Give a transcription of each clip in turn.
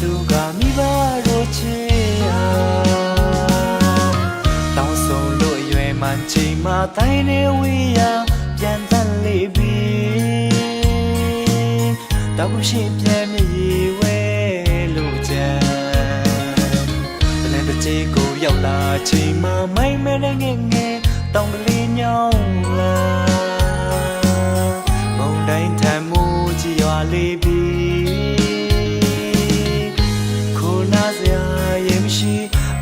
သူကမိဘတို့ချေဟာတောင်းဆုံလို့ရွယ်မှန်ချိန်မှတိုင်းနေဝေးရာပြန်တတ်လေပြီတောက်ရှိပြန်မြည်ဝဲလို့ကြံတနေ့တစ်ချိန်ကိုရောက်လာချိန်မှမိုင်းမဲငယ်ငယ်တောင်းကလေးညောင်းလာမုန်တိုင်းထမ်းမှုကြည်ရွာလေးပြီခိုးနာစရာရင်မရှိ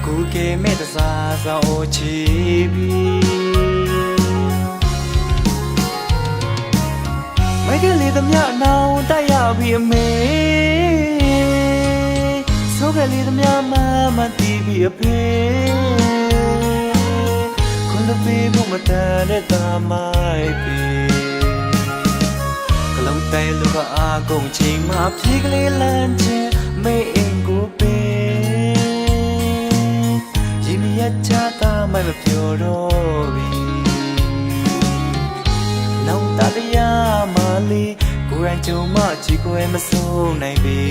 ကိုကဲမဲ့တစားဆောင်ချီပြီမိုက်ကလေးသမ ्या နောင်တိုက်ရပြီအမေဆိုးကလေးသမ ्या မတီးပြီအဖေခွန်လပေးဖို့မတန်တဲ့တာမိုက်ပြီကလုံးတိုင်လူကအားကုန်ချိန်မှာဖြေးကလေးလမ်းချင်းမေးအိမ်ကိုပေးရင်မြတ်ချတာမိုက်မပြောတော့ပြီနောင်တတရားမလေးကိုယ်ရန်ကြုံမချီကိုယ်မဆုံးနိုင်ပြီ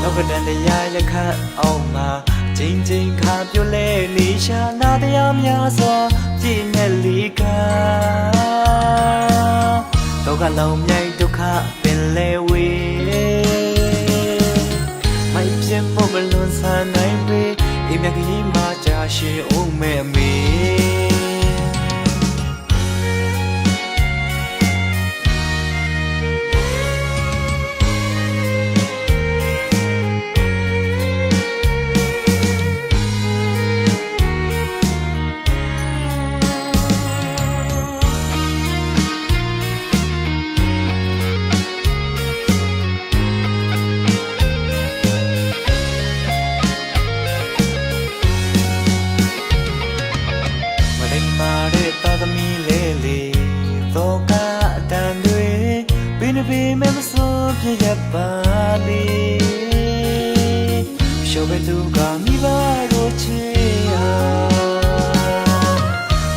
လောကတန်တရားရခတ်အောင်မှာချင်းချင်းခါပြလဲနေရှာနာတရားများစွာပြည့်နဲ့လီကာဒုက္ခလုံးမြိုက်ဒုက္ခပင်လဲဝေမိုက်ပြတ်ဖို့မလွန်ဆန်နိုင်ပေအိမ်မြကြီးမှာကြာရှည်အောင်မဲ့မေဘေးမဲ့မစိုးပြရပါလေရှောဘသူကမိဘတို့ချေဟာ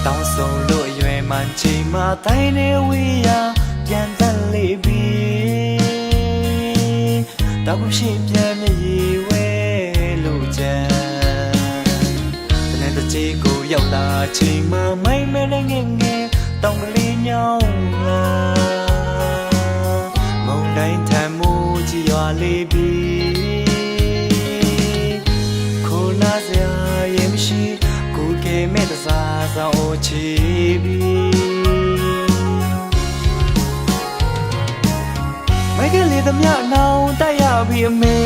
တောင်းဆုံလို့ရွယ်မှန်ချိန်မှတိုင်းနေဝေးရာပြန်တတ်လေပြီတောက်ရှိပြန်မြည်ဝဲလို့ကြံတနေ့တစ်ချိန်ကိုရောက်လာချိန်မှမိုင်းမဲငယ်ငယ်တောင်းကလေးညောင်းလာတိုင်းထမ်းမှုကြည်ရွာလေးပြီခိုးနာစရာရင်မရှိကိုကဲမဲ့တစားဆောင်ချီပြီမိုက်ကလေးသမ ्या နောင်တိုက်ရပြီအမေ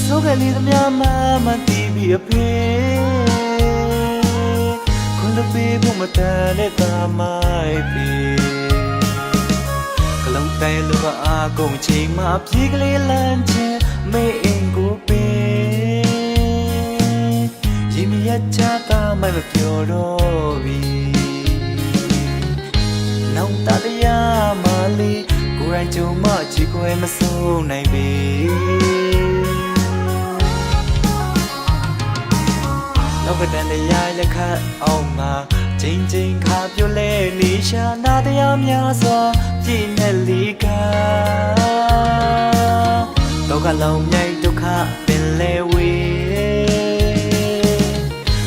ဆိုးကလေးသမ ्या မတီးပြီအဖေခွန်လပေးဖို့မတန်တဲ့တာမိုက်ပြီလုံးတိုင်လူကအားကုန်ချိန်မှာဖြေးကလေးလမ်းချင်းမေးအိမ်ကိုပေးရင်မြတ်ချတာမိုက်မပြောတော့ပြီနောင်တတရားမလေးကိုယ်ရန်ကြုံမချီကိုယ်မဆုံးနိုင်ပြီလောကတန်တရားရခတ်အောင်မှာချင်းချင်းခါပြလဲနေရှာနာတရားများစွာပြည့်နဲ့လီကာဒုက္ခလုံးမြိုက်ဒုက္ခပင်လဲဝေ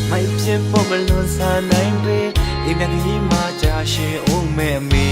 မိုက်ဖြစ်ဖို့မလွန်ဆန်နိုင်ပေအိမ်မြကြီးမှာကြာရှည်အောင်မဲ့မေ